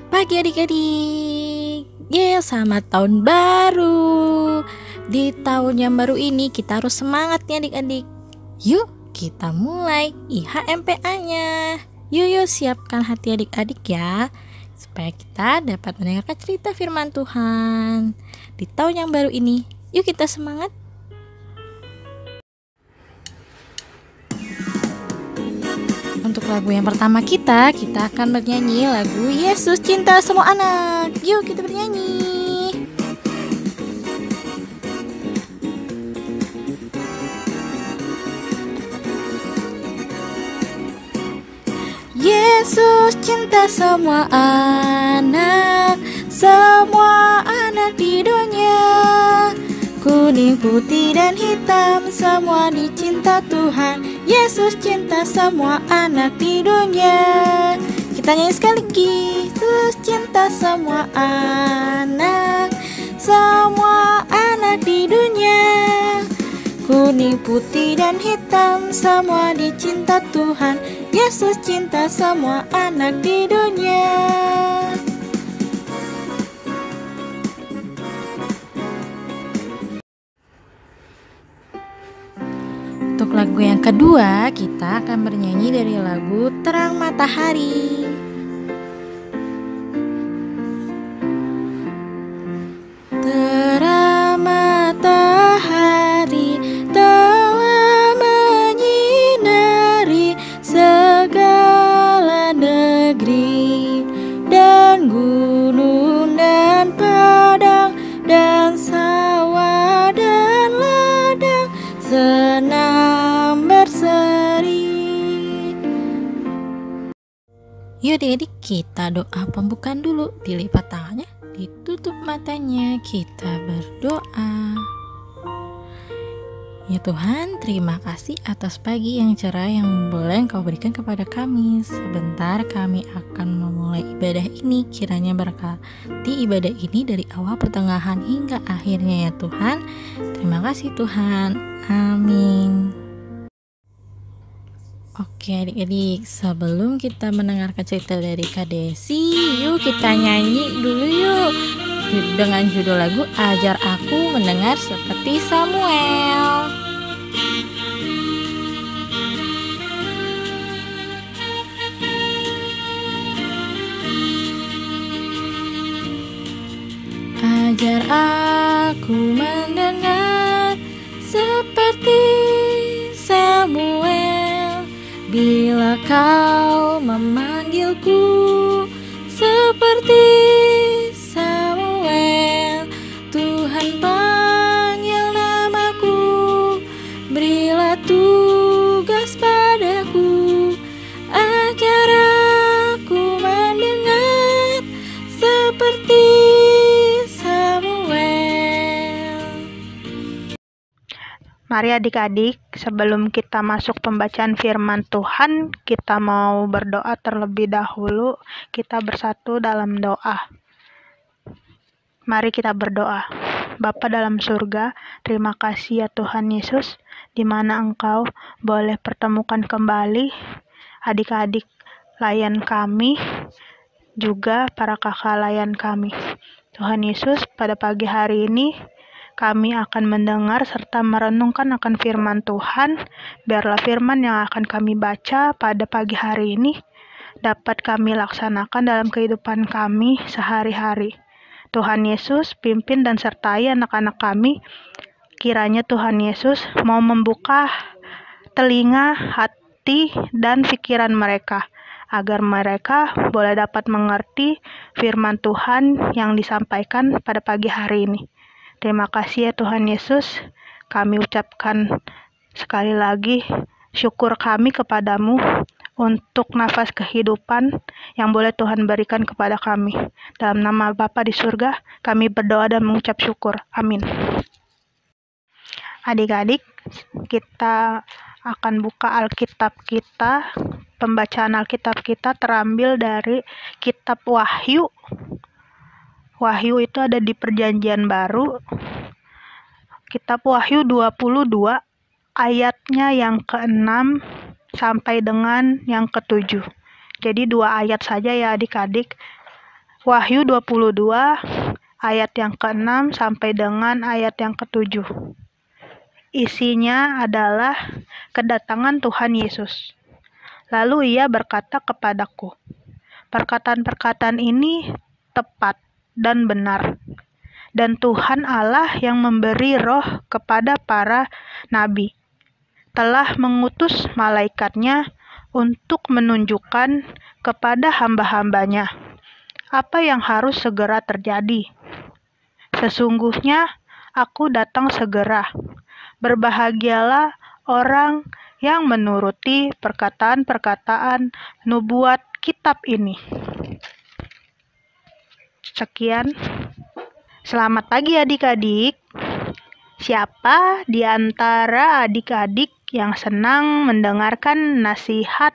Selamat pagi adik-adik. Selamat tahun baru. Di tahun yang baru ini kita harus semangat nih adik-adik. Yuk kita mulai IHMPA-nya. Yuk siapkan hati adik-adik ya, supaya kita dapat mendengarkan cerita firman Tuhan di tahun yang baru ini. Yuk kita semangat. Untuk lagu yang pertama kita akan bernyanyi lagu Yesus Cinta Semua Anak. Yuk kita bernyanyi. Yesus cinta semua anak di dunia. Kuning, putih, dan hitam, semua dicinta Tuhan. Yesus cinta semua anak di dunia. Kita nyanyi sekali lagi. Yesus cinta semua anak di dunia. Kuning, putih, dan hitam, semua dicinta Tuhan. Yesus cinta semua anak di dunia. Untuk lagu yang kedua, kita akan bernyanyi dari lagu Terang Matahari. Terang matahari telah menyinari segala negeri, dan gunung dan padang dan sawah dan ladang senang berseri. Yuk adik-adik, kita doa pembukaan dulu. Dilipat tangannya, ditutup matanya, kita berdoa. Ya Tuhan, terima kasih atas pagi yang cerah yang boleh Engkau berikan kepada kami. Sebentar kami akan memulai ibadah ini. Kiranya berkati ibadah ini dari awal, pertengahan, hingga akhirnya ya Tuhan. Terima kasih Tuhan. Amin. Oke adik-adik, sebelum kita mendengarkan cerita dari Kak Desi, yuk kita nyanyi dulu yuk dengan judul lagu Ajar Aku Mendengar Seperti Samuel. Ajar aku mendengar seperti Samuel, bila kau memanggilku seperti Samuel. Tuhan panggil namaku, berilah tugas padaku, agar aku mendengar seperti Mari adik-adik, sebelum kita masuk pembacaan firman Tuhan, kita mau berdoa terlebih dahulu. Kita bersatu dalam doa. Mari kita berdoa. Bapa dalam surga, terima kasih ya Tuhan Yesus, di mana Engkau boleh pertemukan kembali adik-adik layan kami, juga para kakak layan kami. Tuhan Yesus, pada pagi hari ini, kami akan mendengar serta merenungkan akan firman Tuhan. Biarlah firman yang akan kami baca pada pagi hari ini dapat kami laksanakan dalam kehidupan kami sehari-hari. Tuhan Yesus, pimpin dan sertai anak-anak kami. Kiranya Tuhan Yesus mau membuka telinga, hati, dan pikiran mereka, agar mereka boleh dapat mengerti firman Tuhan yang disampaikan pada pagi hari ini. Terima kasih ya Tuhan Yesus, kami ucapkan sekali lagi syukur kami kepadamu untuk nafas kehidupan yang boleh Tuhan berikan kepada kami. Dalam nama Bapa di surga, kami berdoa dan mengucap syukur. Amin. Adik-adik, kita akan buka Alkitab kita. Pembacaan Alkitab kita terambil dari kitab Wahyu. Wahyu itu ada di Perjanjian Baru. Kitab Wahyu 22 ayatnya yang ke-6 sampai dengan yang ke-7. Jadi 2 ayat saja ya adik-adik. Wahyu 22 ayat yang ke-6 sampai dengan ayat yang ke-7. Isinya adalah kedatangan Tuhan Yesus. Lalu ia berkata kepadaku, perkataan-perkataan ini tepat dan benar. Dan Tuhan Allah yang memberi roh kepada para nabi telah mengutus malaikatnya untuk menunjukkan kepada hamba-hambanya apa yang harus segera terjadi. Sesungguhnya aku datang segera. Berbahagialah orang yang menuruti perkataan-perkataan nubuat kitab ini. Sekian. Selamat pagi adik-adik. Siapa di antara adik-adik yang senang mendengarkan nasihat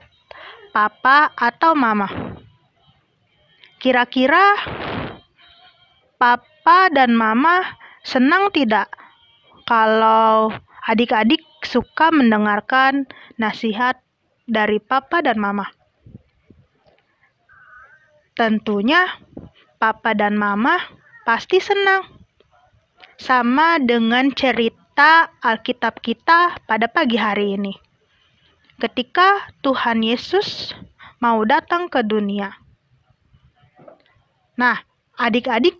papa atau mama? Kira-kira papa dan mama senang tidak kalau adik-adik suka mendengarkan nasihat dari papa dan mama? Tentunya papa dan mama pasti senang. Sama dengan cerita Alkitab kita pada pagi hari ini. Ketika Tuhan Yesus mau datang ke dunia. Nah, adik-adik,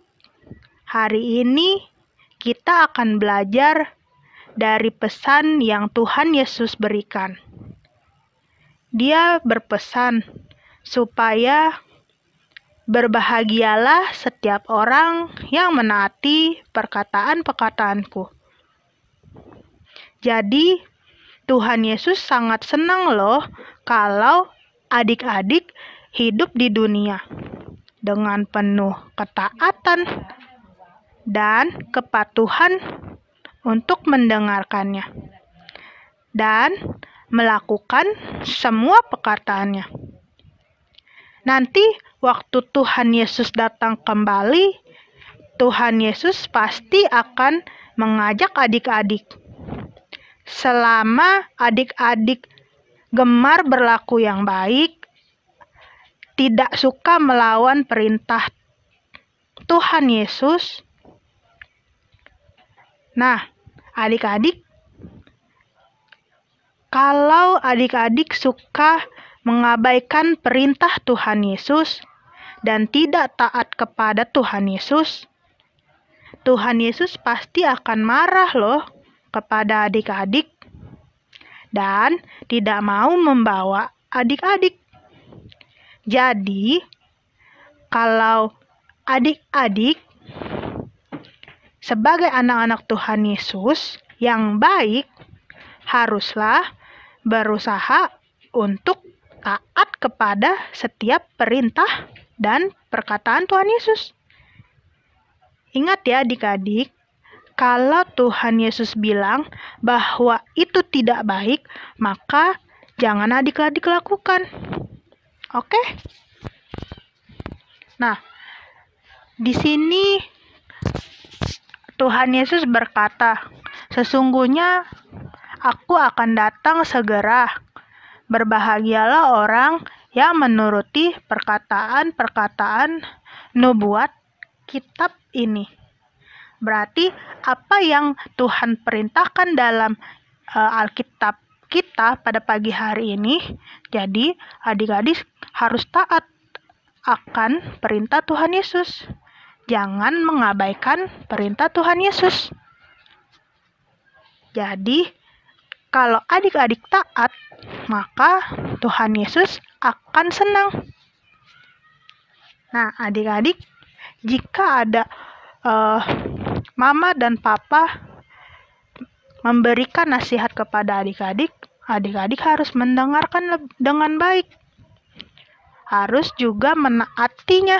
hari ini kita akan belajar dari pesan yang Tuhan Yesus berikan. Dia berpesan supaya berbahagialah setiap orang yang menaati perkataan-perkataanku. Jadi, Tuhan Yesus sangat senang loh kalau adik-adik hidup di dunia dengan penuh ketaatan dan kepatuhan untuk mendengarkannya dan melakukan semua perkataannya. Nanti waktu Tuhan Yesus datang kembali, Tuhan Yesus pasti akan mengajak adik-adik. Selama adik-adik gemar berlaku yang baik, tidak suka melawan perintah Tuhan Yesus. Nah, adik-adik, kalau adik-adik suka mengabaikan perintah Tuhan Yesus dan tidak taat kepada Tuhan Yesus, Tuhan Yesus pasti akan marah loh kepada adik-adik dan tidak mau membawa adik-adik. Jadi, kalau adik-adik sebagai anak-anak Tuhan Yesus yang baik, haruslah berusaha untuk taat kepada setiap perintah dan perkataan Tuhan Yesus. Ingat ya adik-adik, kalau Tuhan Yesus bilang bahwa itu tidak baik, maka jangan adik-adik lakukan. Oke? Nah, di sini Tuhan Yesus berkata, sesungguhnya aku akan datang segera. Berbahagialah orang yang menuruti perkataan-perkataan nubuat kitab ini. Berarti apa yang Tuhan perintahkan dalam Alkitab kita pada pagi hari ini, jadi adik-adik harus taat akan perintah Tuhan Yesus. Jangan mengabaikan perintah Tuhan Yesus. Jadi, kalau adik-adik taat, maka Tuhan Yesus akan senang. Nah, adik-adik, jika ada mama dan papa memberikan nasihat kepada adik-adik, adik-adik harus mendengarkan dengan baik. Harus juga menaatinya.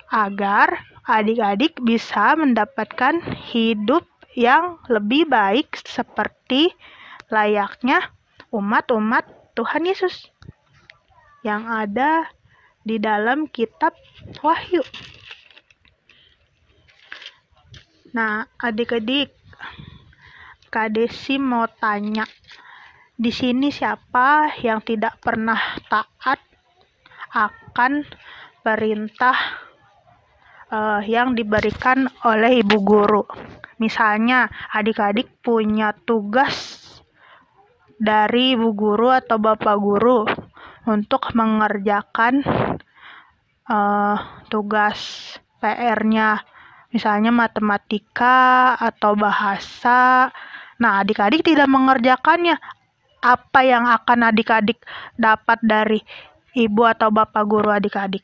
Agar adik-adik bisa mendapatkan hidup yang lebih baik seperti layaknya umat-umat Tuhan Yesus yang ada di dalam kitab Wahyu. Nah, adik-adik, Kak Desi mau tanya, di sini siapa yang tidak pernah taat akan perintah yang diberikan oleh ibu guru. Misalnya, adik-adik punya tugas dari ibu guru atau bapak guru untuk mengerjakan tugas PR-nya, misalnya matematika atau bahasa. Nah, adik-adik tidak mengerjakannya. Apa yang akan adik-adik dapat dari ibu atau bapak guru adik-adik?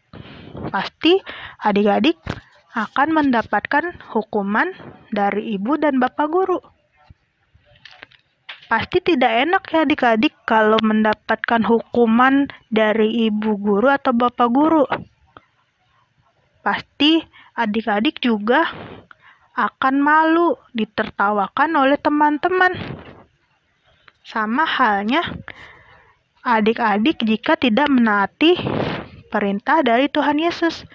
Pasti adik-adik akan mendapatkan hukuman dari ibu dan bapak guru. Pasti tidak enak ya adik-adik kalau mendapatkan hukuman dari ibu guru atau bapak guru. Pasti adik-adik juga akan malu, ditertawakan oleh teman-teman. Sama halnya adik-adik jika tidak menaati perintah dari Tuhan Yesus.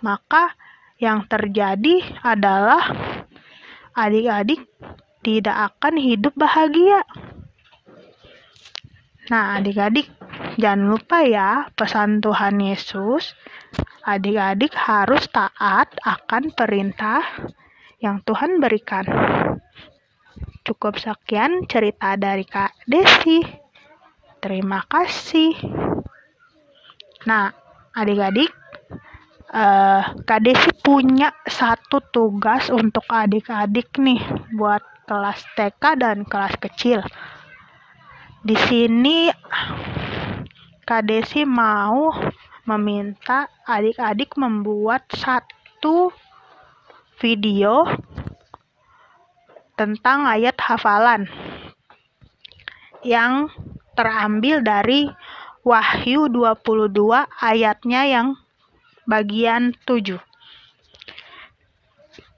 Maka yang terjadi adalah adik-adik tidak akan hidup bahagia. Nah, adik-adik jangan lupa ya pesan Tuhan Yesus. Adik-adik harus taat akan perintah yang Tuhan berikan. Cukup sekian cerita dari Kak Desi. Terima kasih. Nah, adik-adik, Kak Desi punya satu tugas untuk adik-adik nih buat kelas TK dan kelas kecil. Di sini Kak Desi mau meminta adik-adik membuat satu video tentang ayat hafalan yang terambil dari Wahyu 22 ayatnya yang bagian 7.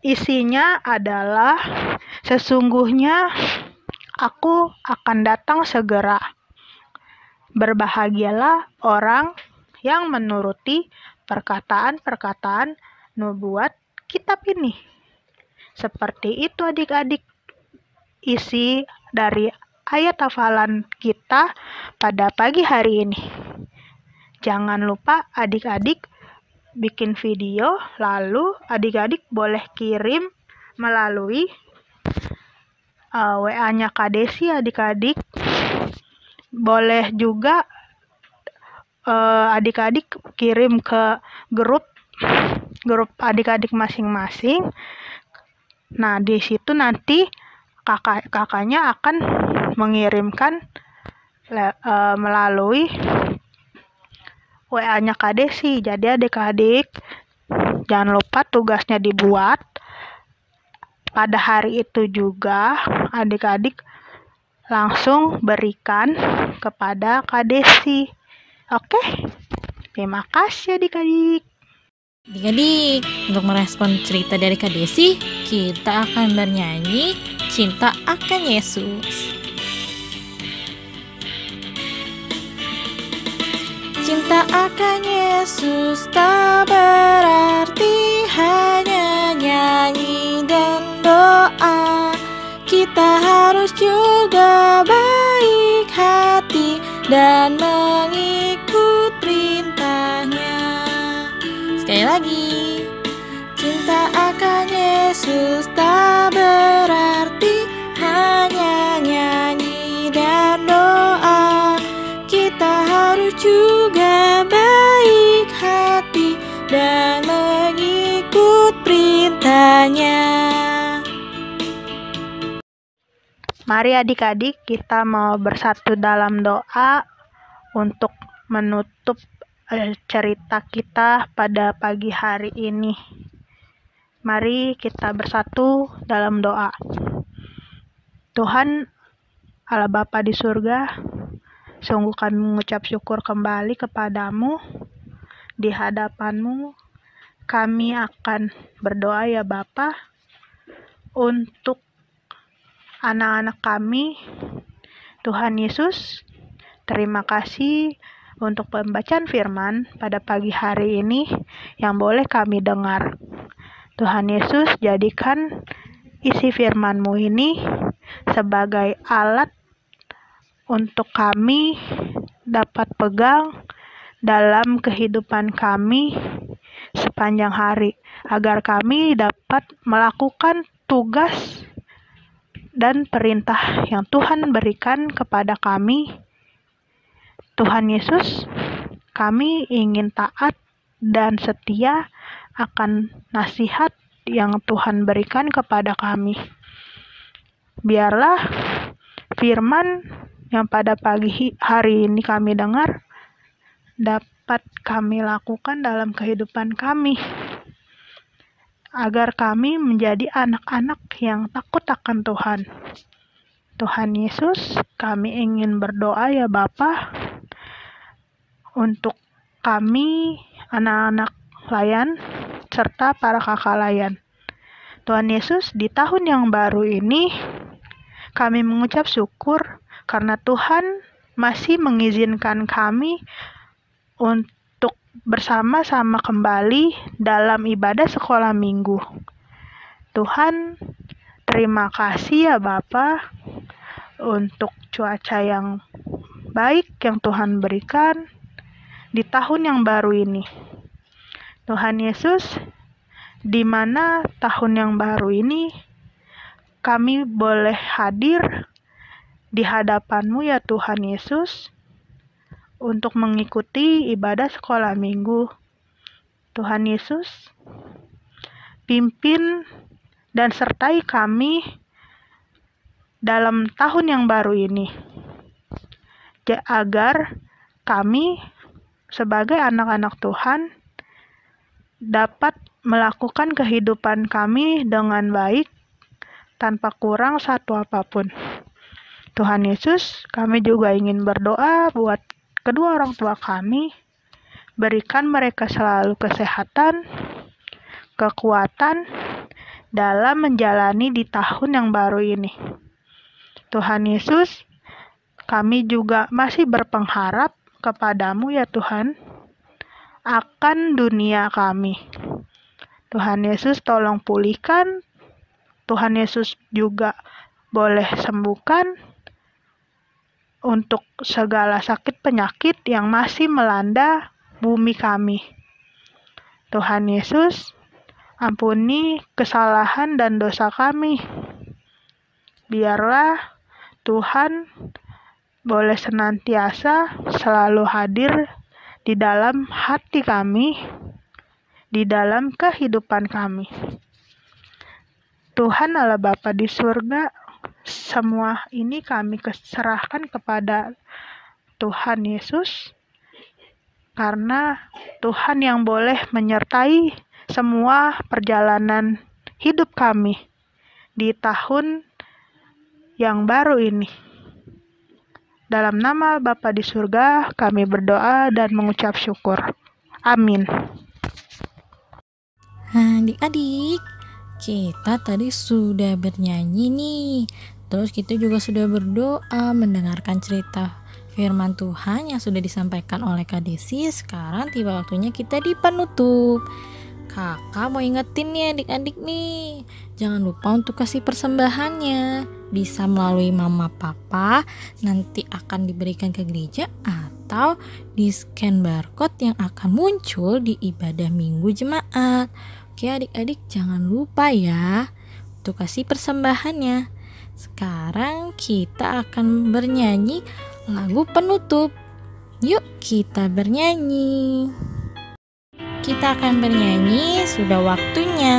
Isinya adalah, sesungguhnya aku akan datang segera. Berbahagialah orang yang menuruti perkataan-perkataan nubuat kitab ini. Seperti itu adik-adik isi dari ayat hafalan kita pada pagi hari ini. Jangan lupa adik-adik bikin video, lalu adik-adik boleh kirim melalui WA-nya Kak Desi adik-adik. Boleh juga adik-adik kirim ke grup adik-adik masing-masing. Nah, di situ nanti kakaknya akan mengirimkan melalui WA-nya Kak Desi. Jadi adik-adik jangan lupa tugasnya dibuat. Pada hari itu juga adik-adik langsung berikan kepada Kak Desi. Oke? Terima kasih adik-adik. Adik-adik, untuk merespon cerita dari Kak Desi, kita akan bernyanyi Cinta Akan Yesus. Cinta akan Yesus tak berarti hanya nyanyi dan doa. Kita harus juga baik hati dan mengikut perintahnya. Sekali lagi, cinta akan Yesus tak berarti hanya nyanyi dan doa. Kita harus juga baik hati dan mengikut perintahnya. Mari adik-adik kita mau bersatu dalam doa untuk menutup cerita kita pada pagi hari ini. Mari kita bersatu dalam doa. Tuhan Allah Bapa di surga, sungguh kami mengucap syukur kembali kepadamu. Di hadapanmu kami akan berdoa ya Bapa untuk anak-anak kami. Tuhan Yesus, terima kasih untuk pembacaan firman pada pagi hari ini yang boleh kami dengar. Tuhan Yesus, jadikan isi firman-Mu ini sebagai alat untuk kami dapat pegang dalam kehidupan kami sepanjang hari, agar kami dapat melakukan tugas dan perintah yang Tuhan berikan kepada kami. Tuhan Yesus, kami ingin taat dan setia akan nasihat yang Tuhan berikan kepada kami. Biarlah firman yang pada pagi hari ini kami dengar dapat kami lakukan dalam kehidupan kami, agar kami menjadi anak-anak yang takut akan Tuhan. Tuhan Yesus, kami ingin berdoa ya Bapa, untuk kami anak-anak layan serta para kakak layan. Tuhan Yesus, di tahun yang baru ini kami mengucap syukur karena Tuhan masih mengizinkan kami untuk bersama-sama kembali dalam ibadah sekolah minggu. Tuhan, terima kasih ya Bapa untuk cuaca yang baik yang Tuhan berikan di tahun yang baru ini. Tuhan Yesus, di mana tahun yang baru ini kami boleh hadir di hadapan-Mu ya Tuhan Yesus, untuk mengikuti ibadah sekolah minggu. Tuhan Yesus, pimpin dan sertai kami dalam tahun yang baru ini, agar kami sebagai anak-anak Tuhan dapat melakukan kehidupan kami dengan baik tanpa kurang satu apapun. Tuhan Yesus, kami juga ingin berdoa buat kedua orang tua kami, berikan mereka selalu kesehatan, kekuatan dalam menjalani di tahun yang baru ini. Tuhan Yesus, kami juga masih berpengharap kepadamu ya Tuhan, akan dunia kami. Tuhan Yesus, tolong pulihkan. Tuhan Yesus juga boleh sembuhkan untuk segala sakit penyakit yang masih melanda bumi kami. Tuhan Yesus, ampuni kesalahan dan dosa kami. Biarlah Tuhan boleh senantiasa selalu hadir di dalam hati kami, di dalam kehidupan kami. Tuhan Allah Bapa di surga, semua ini kami serahkan kepada Tuhan Yesus, karena Tuhan yang boleh menyertai semua perjalanan hidup kami di tahun yang baru ini. Dalam nama Bapa di surga, kami berdoa dan mengucap syukur. Amin. Adik-adik, kita tadi sudah bernyanyi nih. Terus kita juga sudah berdoa, mendengarkan cerita firman Tuhan yang sudah disampaikan oleh Kak Desi. Sekarang tiba waktunya kita di penutup. Kakak mau ingetin nih adik-adik nih, jangan lupa untuk kasih persembahannya. Bisa melalui mama papa, nanti akan diberikan ke gereja, atau di scan barcode yang akan muncul di ibadah minggu jemaat. Oke adik-adik, jangan lupa ya untuk kasih persembahannya. Sekarang kita akan bernyanyi lagu penutup. Yuk kita bernyanyi. Kita akan bernyanyi, sudah waktunya.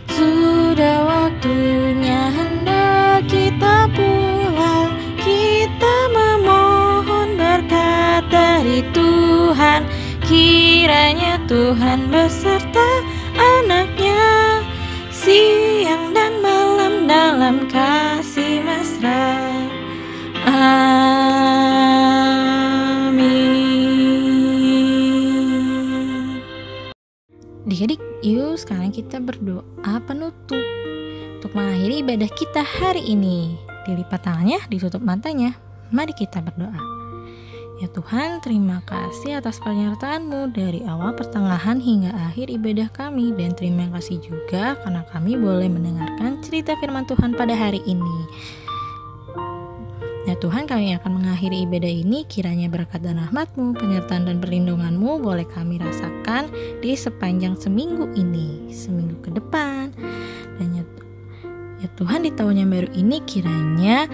Sudah waktunya hendak kita pulang. Kita memohon berkat dari Tuhan. Kiranya Tuhan beserta anaknya, siang dan malam dalam kasih mesra. Amin. Adik-adik, yuk sekarang kita berdoa penutup untuk mengakhiri ibadah kita hari ini. Dilipat tangannya, ditutup matanya. Mari kita berdoa. Ya Tuhan, terima kasih atas penyertaan-Mu dari awal, pertengahan, hingga akhir ibadah kami. Dan terima kasih juga karena kami boleh mendengarkan cerita firman Tuhan pada hari ini. Ya Tuhan, kami akan mengakhiri ibadah ini. Kiranya berkat dan rahmat-Mu, penyertaan dan perlindungan-Mu boleh kami rasakan di sepanjang seminggu ini, seminggu ke depan. Dan ya Tuhan, di tahun yang baru ini kiranya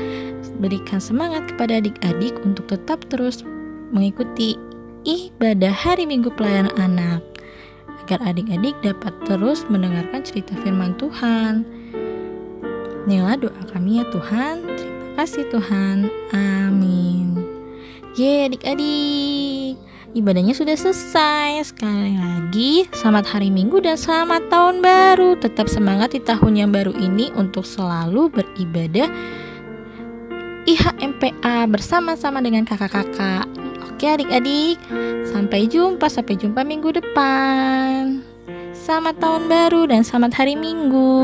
berikan semangat kepada adik-adik untuk tetap terus mengikuti ibadah hari Minggu Pelayanan Anak, agar adik-adik dapat terus mendengarkan cerita firman Tuhan. Inilah doa kami ya Tuhan. Terima kasih Tuhan. Amin. Adik-adik, ibadahnya sudah selesai. Sekali lagi, selamat hari Minggu dan selamat tahun baru. Tetap semangat di tahun yang baru ini untuk selalu beribadah IHMPA bersama-sama dengan kakak-kakak. Oke adik-adik, sampai jumpa minggu depan. Selamat tahun baru dan selamat hari Minggu.